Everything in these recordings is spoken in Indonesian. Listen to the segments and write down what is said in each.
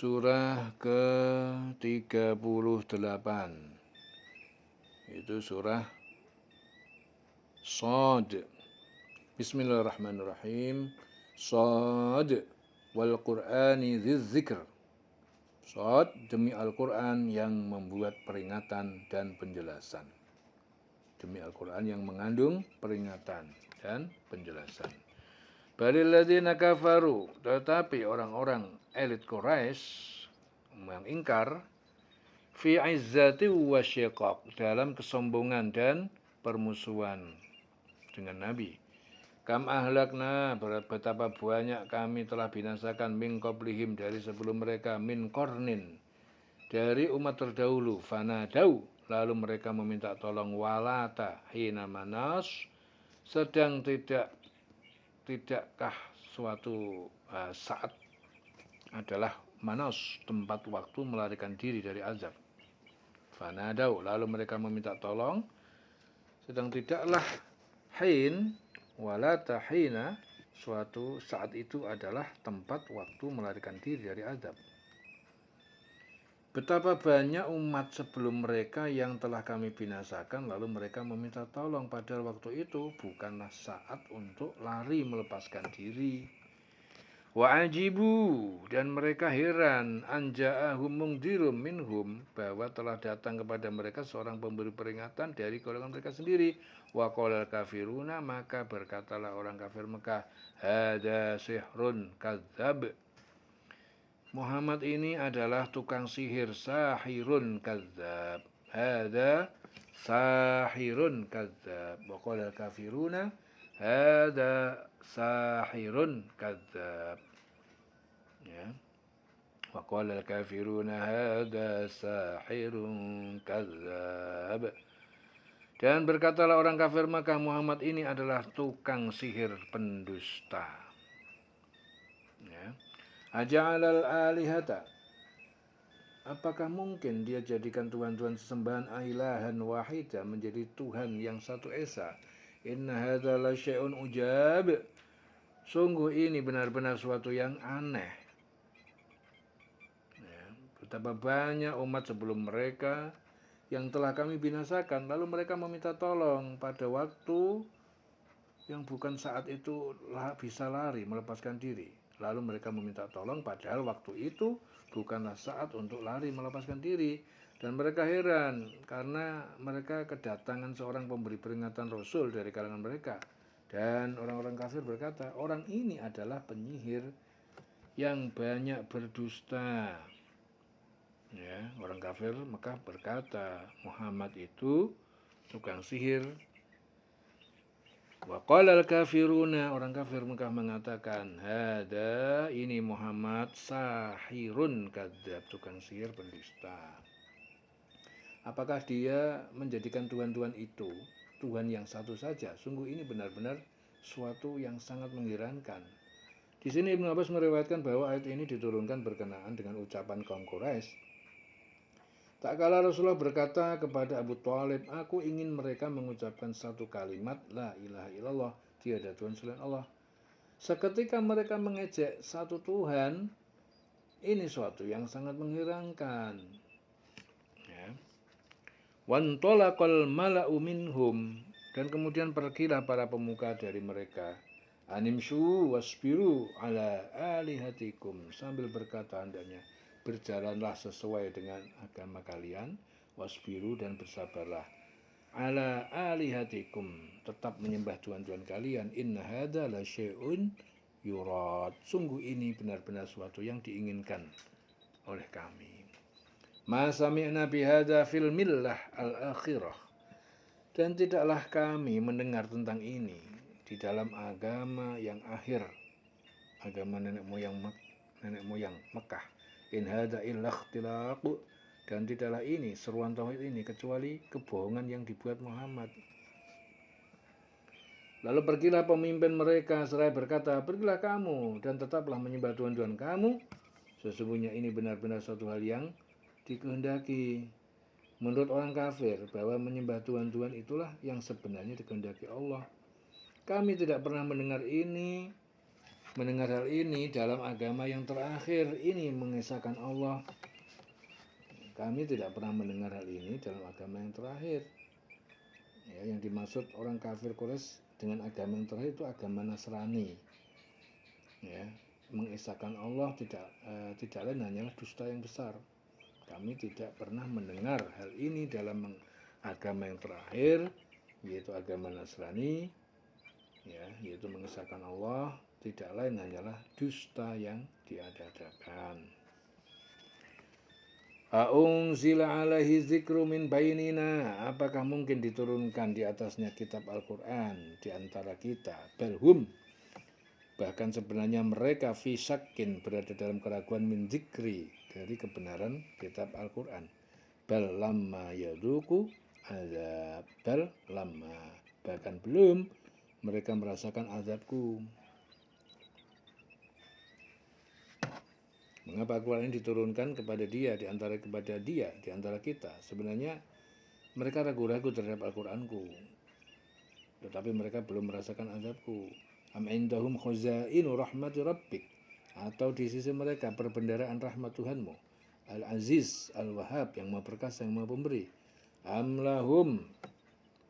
Surah ke-38 itu surah Shad. Bismillahirrahmanirrahim. Shad wal Qur'ani dzidzikr. Shad demi Al-Qur'an yang membuat peringatan dan penjelasan. Demi Al-Qur'an yang mengandung peringatan dan penjelasan. Balil ladzina kafaru, tetapi orang-orang elit Quraisy yang ingkar fi izzati wa syiqaq, dalam kesombongan dan permusuhan dengan Nabi. Kam ahlakna, betapa banyak kami telah binasakan min qablihim, dari sebelum mereka, min qarnin, dari umat terdahulu, fanadau, lalu mereka meminta tolong, walata hina manas, sedang tidakkah suatu saat adalah manas, tempat waktu melarikan diri dari azab. Fanadau, lalu mereka meminta tolong, sedang tidaklah hin walata hina, suatu saat itu adalah tempat waktu melarikan diri dari azab. Betapa banyak umat sebelum mereka yang telah kami binasakan, lalu mereka meminta tolong, padahal waktu itu bukanlah saat untuk lari melepaskan diri. Wa ajibu, dan mereka heran, anja'ahum mungdirum minhum, bahwa telah datang kepada mereka seorang pemberi peringatan dari golongan mereka sendiri. Wa qalal kafiruna, maka berkatalah orang kafir Mekah, hada sihrun kadzab, Muhammad ini adalah tukang sihir, sahirun kadzab. Hada sahirun kadzab. Wa qalal kafiruna hada sahirun kadzab. Ya. Wa qalal kafiruna hada sahirun kadzab. Dan berkatalah orang kafir Makkah, Muhammad ini adalah tukang sihir pendusta. Ya. Aja'alal alihata, apakah mungkin dia jadikan tuhan-tuhan sesembahan ilahan wahida, menjadi Tuhan yang satu esa. Inna hadza la syai'un ujab, sungguh ini benar-benar suatu yang aneh. Ya, betapa banyak umat sebelum mereka yang telah kami binasakan, lalu mereka meminta tolong pada waktu yang bukan saat itu bisa lari melepaskan diri. Lalu mereka meminta tolong, padahal waktu itu bukanlah saat untuk lari melepaskan diri. Dan mereka heran karena mereka kedatangan seorang pemberi peringatan Rasul dari kalangan mereka. Dan orang-orang kafir berkata, orang ini adalah penyihir yang banyak berdusta. Ya, orang kafir Mekah berkata, Muhammad itu tukang sihir. Wa qalal kafiruna, orang kafir Mekah mengatakan, hada, ini Muhammad, sahirun kadzab, tukang sihir pendusta. Apakah dia menjadikan tuhan-tuhan itu Tuhan yang satu saja? Sungguh ini benar-benar suatu yang sangat mengherankan. Di sini Ibnu Abbas meriwayatkan bahwa ayat ini diturunkan berkenaan dengan ucapan kaum Quraisy. Tak kala Rasulullah berkata kepada Abu Thalib, aku ingin mereka mengucapkan satu kalimat, la ilaha illallah, tiada Tuhan selain Allah. Seketika mereka mengejek satu Tuhan, ini suatu yang sangat mengherankan. Ya. Wantolaqal mala'u minhum, dan kemudian pergilah para pemuka dari mereka. Animshu wasbiru ala alihatikum, sambil berkata hendaknya, berjalanlah sesuai dengan agama kalian, wasbiru, dan bersabarlah, ala alihatikum, tetap menyembah tuhan-tuhan kalian, inna hadza la syai'un yurad, sungguh ini benar-benar suatu yang diinginkan oleh kami. Ma sami'na bihadza fil millah al-akhirah, dan tidaklah kami mendengar tentang ini di dalam agama yang akhir, agama nenek moyang Mekah. In hadza illa ikhtilaq, dan tidaklah ini seruan tauhid ini kecuali kebohongan yang dibuat Muhammad. Lalu pergilah pemimpin mereka seraya berkata, pergilah kamu dan tetaplah menyembah tuhan-tuhan kamu, sesungguhnya ini benar-benar suatu hal yang dikehendaki. Menurut orang kafir, bahwa menyembah tuhan-tuhan itulah yang sebenarnya dikehendaki Allah. Kami tidak pernah mendengar ini mendengar hal ini dalam agama yang terakhir ini mengesahkan Allah. Kami tidak pernah mendengar hal ini dalam agama yang terakhir. Ya, yang dimaksud orang kafir Quraisy dengan agama yang terakhir itu agama Nasrani. Ya, mengesahkan Allah tidak lain hanyalah dusta yang besar. Kami tidak pernah mendengar hal ini dalam agama yang terakhir, yaitu agama Nasrani, ya, yaitu mengesahkan Allah tidak lain hanyalah dusta yang diada-adakan. A'unzila alaihi dzikru min bainina, apakah mungkin diturunkan di atasnya kitab Al-Qur'an di antara kita? Balhum, bahkan sebenarnya mereka fi syakkin, berada dalam keraguan min dzikri, dari kebenaran kitab Al-Qur'an. Bal lamma yaduku azab, bal lamma, bahkan belum mereka merasakan azabku. Mengapa Al-Quran ini diturunkan kepada dia, di antara kita? Sebenarnya mereka ragu-ragu terhadap Al-Quranku, tetapi mereka belum merasakan azabku. Am indahum khuzainu rahmati rabbik, atau di sisi mereka perbendaharaan rahmat Tuhanmu, Al-Aziz, Al-Wahhab, yang Maha Perkasa, yang Maha Pemberi. Am lahum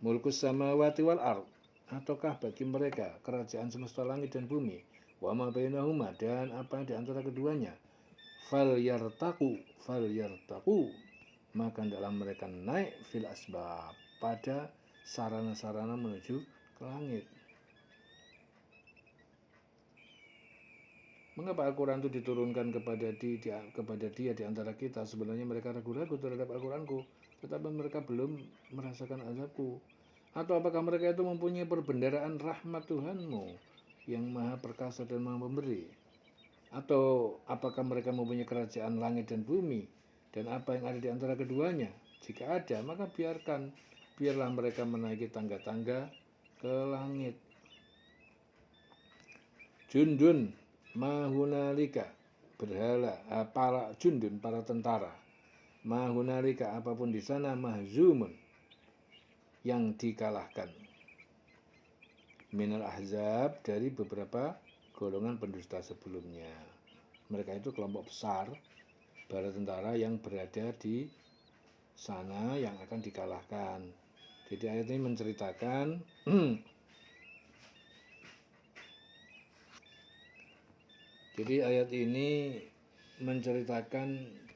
mulkus samawati wal ard, ataukah bagi mereka kerajaan semesta langit dan bumi, wa ma bainahuma, dan apa yang di antara keduanya. Fal yartaku, maka dalam mereka naik fil asbab, pada sarana-sarana menuju ke langit. Mengapa Al-Quran itu diturunkan kepada dia di antara kita? Sebenarnya mereka ragu-ragu terhadap Al-Quranku, tetapi mereka belum merasakan azabku. Atau apakah mereka itu mempunyai perbendaharaan rahmat Tuhanmu yang Maha Perkasa dan Maha Pemberi? Atau apakah mereka mempunyai kerajaan langit dan bumi, dan apa yang ada di antara keduanya? Jika ada, maka biarlah mereka menaiki tangga-tangga ke langit. Jundun mahunalika, berhala, para tentara. Mahunalika, apapun di sana, mahzumun, yang dikalahkan. Minal ahzab, dari beberapa golongan pendusta sebelumnya. Mereka itu kelompok besar bala tentara yang berada di sana yang akan dikalahkan. Jadi ayat ini menceritakan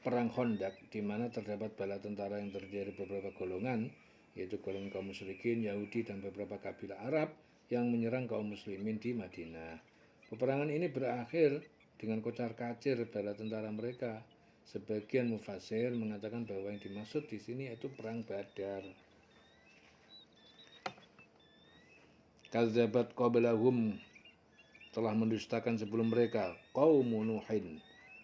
perang Khandaq, di mana terdapat bala tentara yang terdiri dari beberapa golongan, yaitu golongan kaum musyrikin, Yahudi, dan beberapa kabilah Arab yang menyerang kaum muslimin di Madinah. Peperangan ini berakhir dengan kocar-kacir bala tentara mereka. Sebagian mufasir mengatakan bahwa yang dimaksud di sini yaitu perang Badar. Kadzabat qablahum, telah mendustakan sebelum mereka, qaum Nuhin,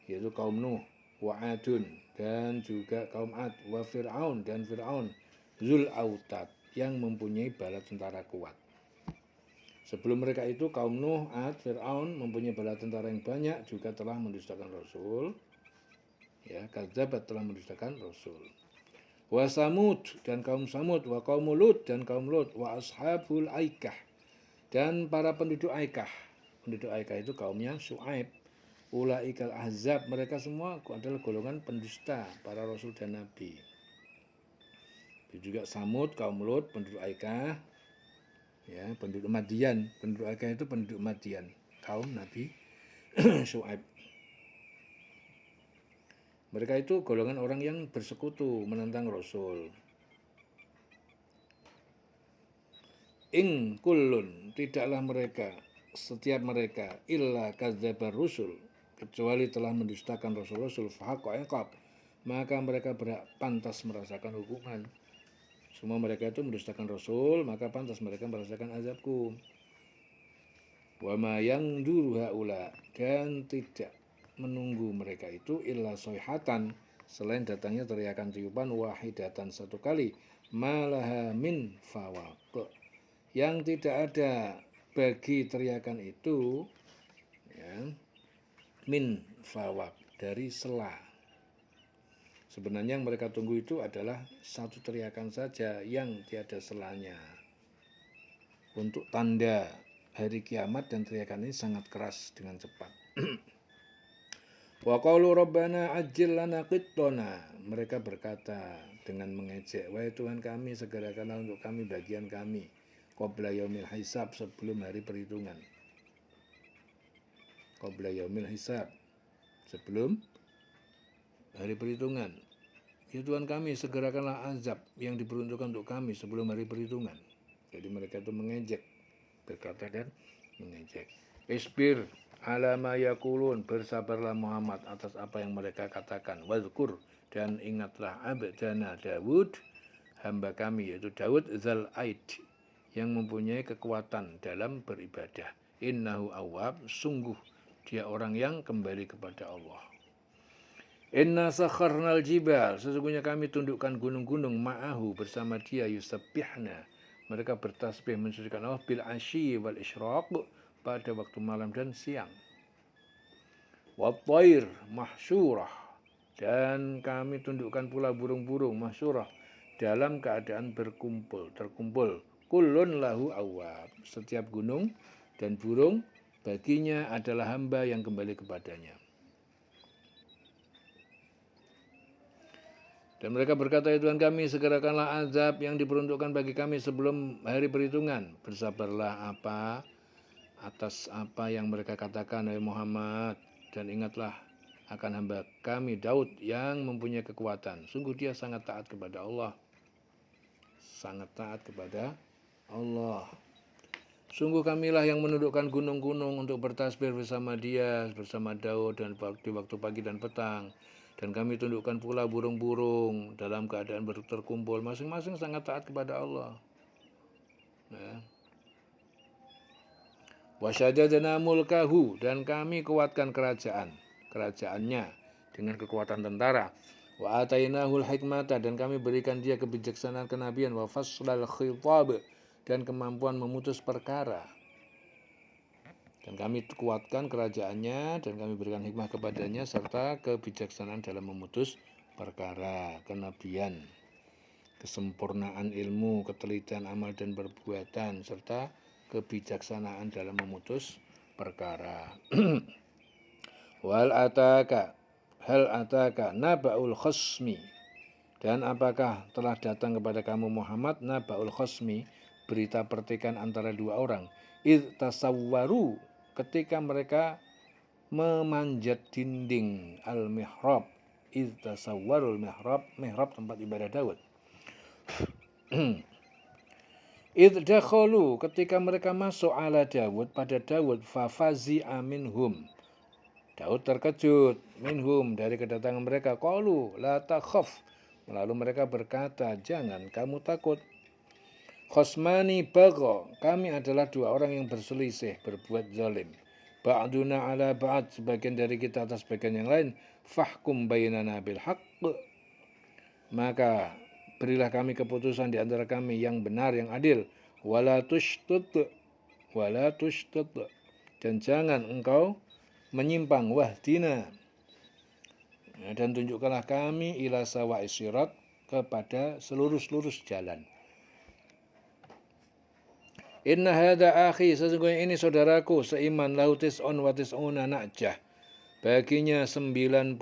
yaitu kaum Nuh, wa Adun, dan juga kaum Ad, wa Fir'aun, dan Fir'aun, Zul Autad, yang mempunyai bala tentara kuat. Sebelum mereka itu kaum Nuh, Ad, Fir'aun mempunyai bala tentara yang banyak, juga telah mendustakan Rasul. Ya, kadzabat, telah mendustakan Rasul. Wa Samud, dan kaum Samud, wa kaum Lut, dan kaum Lut, wa ashabul Aikah, dan para penduduk Aikah. Penduduk Aikah itu kaumnya Syuaib. Ulaikal ahzab, mereka semua adalah golongan pendusta para Rasul dan Nabi. Itu juga Samud, kaum Lut, penduduk Aikah. Ya, penduduk Madian, penduduk Aikah itu penduduk Madian, kaum Nabi Syuaib. Mereka itu golongan orang yang bersekutu menentang Rasul. In kullun, tidaklah mereka, setiap mereka, illa kadzabar rusul, kecuali telah mendustakan Rasul-Rasul, fahaqqa iqab, maka mereka pantas merasakan hukuman. Semua mereka itu mendustakan Rasul, maka pantas mereka merasakan azabku. Wa ma yangduru haula, dan tidak menunggu mereka itu illa soihatan, selain datangnya teriakan tiupan, wahidatan, satu kali, malaha min fawaq, yang tidak ada bagi teriakan itu, ya, min fawaq, dari sela. Sebenarnya yang mereka tunggu itu adalah satu teriakan saja yang tiada selanya. Untuk tanda hari kiamat dan teriakan ini sangat keras dengan cepat. Wa qalu rabbana ajil lana qittana. Mereka berkata dengan mengejek, wahai Tuhan kami, segerakanlah untuk kami bagian kami. Qabla yaumil hisab, sebelum hari perhitungan. Qabla yaumil hisab, sebelum hari perhitungan. Ya Tuhan kami, segerakanlah azab yang diperuntukkan untuk kami sebelum hari perhitungan. Jadi mereka itu mengejek, berkata dan mengejek. Isbir ala ma yaqulun, bersabarlah Muhammad atas apa yang mereka katakan. Wadhkur, dan ingatlah abdana Daud, hamba kami yaitu Daud zal aid, yang mempunyai kekuatan dalam beribadah. Innahu awwab, sungguh dia orang yang kembali kepada Allah. Inna sakharnal jibal, sesungguhnya kami tundukkan gunung-gunung ma'ahu, bersama dia, yusabbihna, mereka bertasbih mensucikan Allah, bil asyi wal isyraq, pada waktu malam dan siang. Wat-thair mahsyurah, dan kami tundukkan pula burung-burung mahsyurah, dalam keadaan terkumpul. Kullun lahu awwab, setiap gunung dan burung baginya adalah hamba yang kembali kepadanya. Dan mereka berkata, ya Tuhan kami, segerakanlah azab yang diperuntukkan bagi kami sebelum hari perhitungan. Bersabarlah atas apa yang mereka katakan, wahai Muhammad, dan ingatlah akan hamba kami Daud yang mempunyai kekuatan. Sungguh dia sangat taat kepada Allah. Sangat taat kepada Allah. Sungguh kamilah yang menundukkan gunung-gunung untuk bertasbih bersama dia, bersama Daud, dan di waktu pagi dan petang. Dan kami tundukkan pula burung-burung dalam keadaan terkumpul. Masing-masing sangat taat kepada Allah. Ya. Wasyadadna mulkahu, dan kami kuatkan kerajaannya dengan kekuatan tentara. Wa atainahul hikmata, dan kami berikan dia kebijaksanaan kenabian. Wa faslal khitab, dan kemampuan memutus perkara. Dan kami kuatkan kerajaannya, dan kami berikan hikmah kepadanya, serta kebijaksanaan dalam memutus perkara, kenabian, kesempurnaan ilmu, ketelitian amal dan perbuatan, serta kebijaksanaan dalam memutus perkara. Hal ataka naba'ul khasmi, dan apakah telah datang kepada kamu Muhammad naba'ul khasmi, berita pertikaian antara dua orang. Idh tasawwaru, ketika mereka memanjat dinding al-mihrab. Idh tasawwarul mihrab tempat ibadah Daud. Idh dakhalu, ketika mereka masuk ala Daud, pada Daud, fafazi'a minhum, Daud terkejut, minhum, dari kedatangan mereka. Qalu la takhaf, lalu mereka berkata, jangan kamu takut. Khosmani bagha, kami adalah dua orang yang berselisih, berbuat zalim. Ba'duna ala ba'd, sebagian dari kita atas sebagian yang lain. Fahkum bainana bil haqq, maka berilah kami keputusan di antara kami yang benar, yang adil. Wala tushtut, dan jangan engkau menyimpang. Wahdina, dan tunjukkanlah kami ila sawa'is sirat, kepada selurus jalan. Inna hadha akhi, sesungguhnya ini saudaraku seiman, lahu tis'un wa tis'una na'jah, baginya 99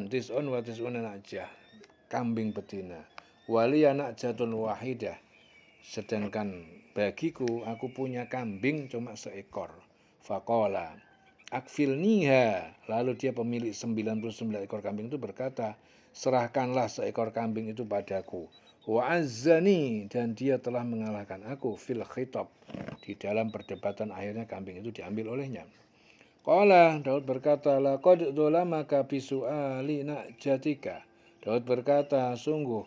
tis'un wa tis'una na'jah, kambing betina. Waliya na'jatun wahidah, sedangkan bagiku, aku punya kambing cuma seekor. Faqala akfilniha, lalu dia pemilik 99 ekor kambing itu berkata, serahkanlah seekor kambing itu padaku. Wa azzani, dan dia telah mengalahkan aku, fil khitab, di dalam perdebatan. Akhirnya kambing itu diambil olehnya. Qala, Daud berkata, laqad dzalamaka bisu'ali na'jatika. Daud berkata, sungguh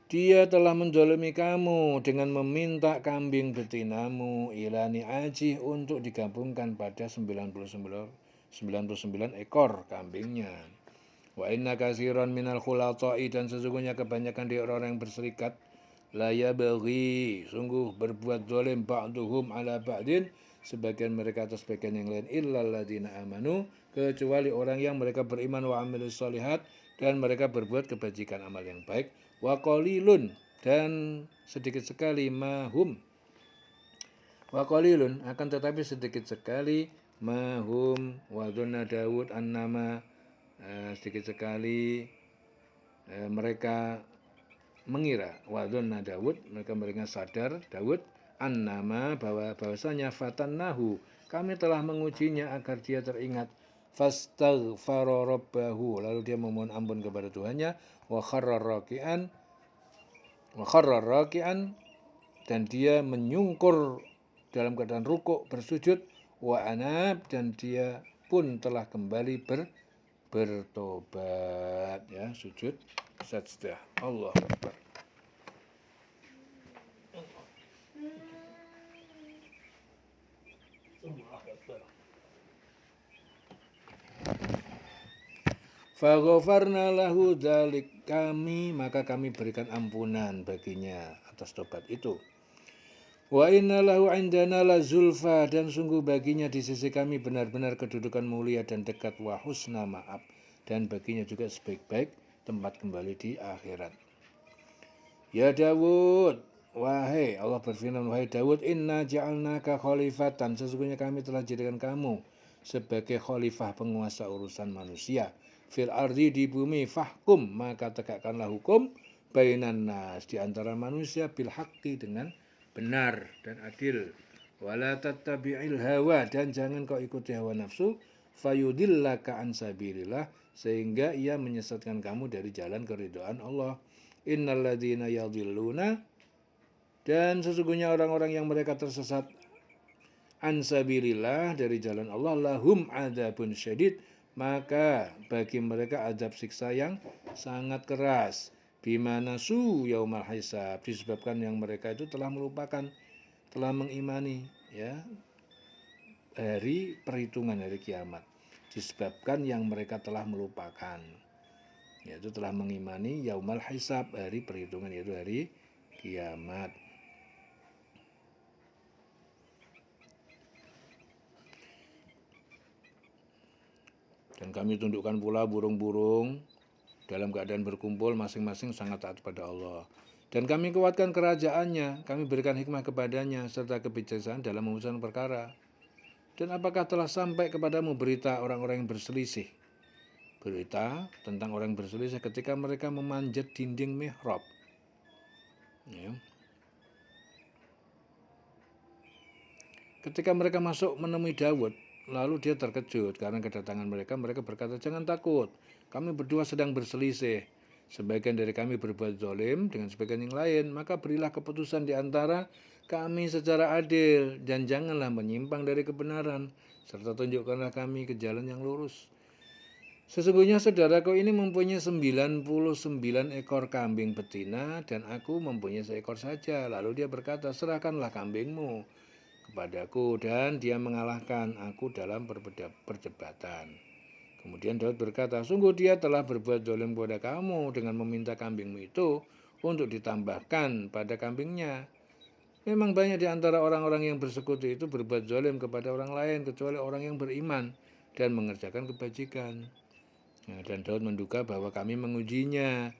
dia telah menzalimi kamu dengan meminta kambing betinamu ilani aji, untuk digabungkan pada 99 ekor kambingnya. Wa inna katsiran minal khulata'i, dan sesungguhnya kebanyakan dari orang yang berserikat, la yabghi, sungguh berbuat zalim, ba'duhum ala ba'din, sebagian mereka atas sebagian yang lain, illal ladzina amanu, kecuali orang yang mereka beriman, wa amilus shalihat, dan mereka berbuat kebajikan amal yang baik. Wa qalilun, dan sedikit sekali, mahum, Wa qalilun, akan tetapi sedikit sekali, mahum wa dhanna Daud annama, sedikit sekali mereka mengira, wa dhanna Daud, mereka sadar Daud, annama, bahwasanya fatannahu, kami telah mengujinya agar dia teringat. Fastaghfara rabbahu, lalu dia memohon ampun kepada Tuhannya, wa kharra raki'an, dan dia menyungkur dalam keadaan rukuk bersujud, wa anab, dan dia pun telah kembali bertobat, ya, sujud sajdah. Allahu Akbar. Faghafarna lahu dzalik, maka kami berikan ampunan baginya atas tobat itu. Wa inna lahu indana la zulfa, dan sungguh baginya di sisi kami benar-benar kedudukan mulia dan dekat, wa husna ma'ab, dan baginya juga sebaik-baik tempat kembali di akhirat. Ya Dawud, wahai Allah berfirman, wahai Dawud, inna ja'alnaka khalifatan, sesungguhnya kami telah jadikan kamu sebagai khalifah, penguasa urusan manusia, fil ardi, di bumi, fahkum, maka tegakkanlah hukum, bainan nas, di antara manusia, bil haqqi, dengan benar dan adil, wala tattabi'il hawa, dan jangan kau ikuti hawa nafsu, fayudillaka an sabilillah, sehingga ia menyesatkan kamu dari jalan keridhaan Allah. Innalladzina yadhilluna, dan sesungguhnya orang-orang yang mereka tersesat, ansabilillah, dari jalan Allah, lahum adzabun syadid, maka bagi mereka azab siksa yang sangat keras, bimana su yaumal hisab, disebabkan yang mereka itu telah melupakan, telah mengimani, ya, hari perhitungan, hari kiamat, disebabkan yang mereka telah melupakan, yaitu telah mengimani yaumal hisab, hari perhitungan, yaitu hari kiamat. Dan kami tundukkan pula burung-burung dalam keadaan berkumpul, masing-masing sangat taat pada Allah. Dan kami kuatkan kerajaannya, kami berikan hikmah kepadanya, serta kebijaksanaan dalam memutuskan perkara. Dan apakah telah sampai kepadamu berita orang-orang yang berselisih? Berita tentang orang yang berselisih ketika mereka memanjat dinding mihrab. Ya. Ketika mereka masuk menemui Daud, lalu dia terkejut karena kedatangan mereka. Mereka berkata, jangan takut, kami berdua sedang berselisih. Sebagian dari kami berbuat zalim dengan sebagian yang lain, maka berilah keputusan di antara kami secara adil, dan janganlah menyimpang dari kebenaran, serta tunjukkanlah kami ke jalan yang lurus. Sesungguhnya saudaraku ini mempunyai 99 ekor kambing betina, dan aku mempunyai seekor saja. Lalu dia berkata, serahkanlah kambingmu kepadaku, dan dia mengalahkan aku dalam perdebatan. Kemudian Daud berkata, sungguh dia telah berbuat zalim kepada kamu dengan meminta kambingmu itu untuk ditambahkan pada kambingnya. Memang banyak di antara orang-orang yang bersekutu itu berbuat zalim kepada orang lain, kecuali orang yang beriman dan mengerjakan kebajikan. Nah, dan Daud menduga bahwa kami mengujinya.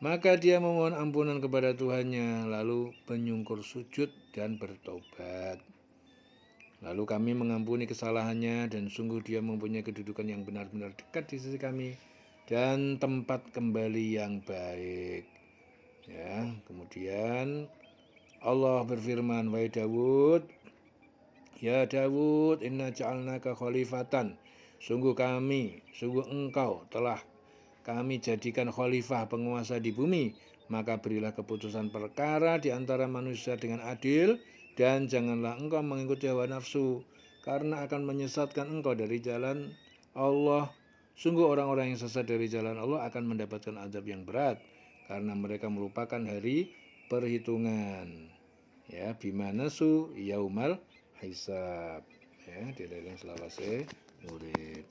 Maka dia memohon ampunan kepada Tuhannya, lalu menyungkur sujud dan bertobat. Lalu kami mengampuni kesalahannya, dan sungguh dia mempunyai kedudukan yang benar-benar dekat di sisi kami, dan tempat kembali yang baik. Ya, kemudian Allah berfirman, wahai Daud, ya Daud, inna ja'alnaka khalifatan, sungguh engkau telah kami jadikan khalifah, penguasa di bumi, maka berilah keputusan perkara di antara manusia dengan adil, dan janganlah engkau mengikuti hawa nafsu, karena akan menyesatkan engkau dari jalan Allah. Sungguh orang-orang yang sesat dari jalan Allah akan mendapatkan azab yang berat, karena mereka melupakan hari perhitungan. Ya, bimana su yaumal hisab. Ya, di dalam selawase murid.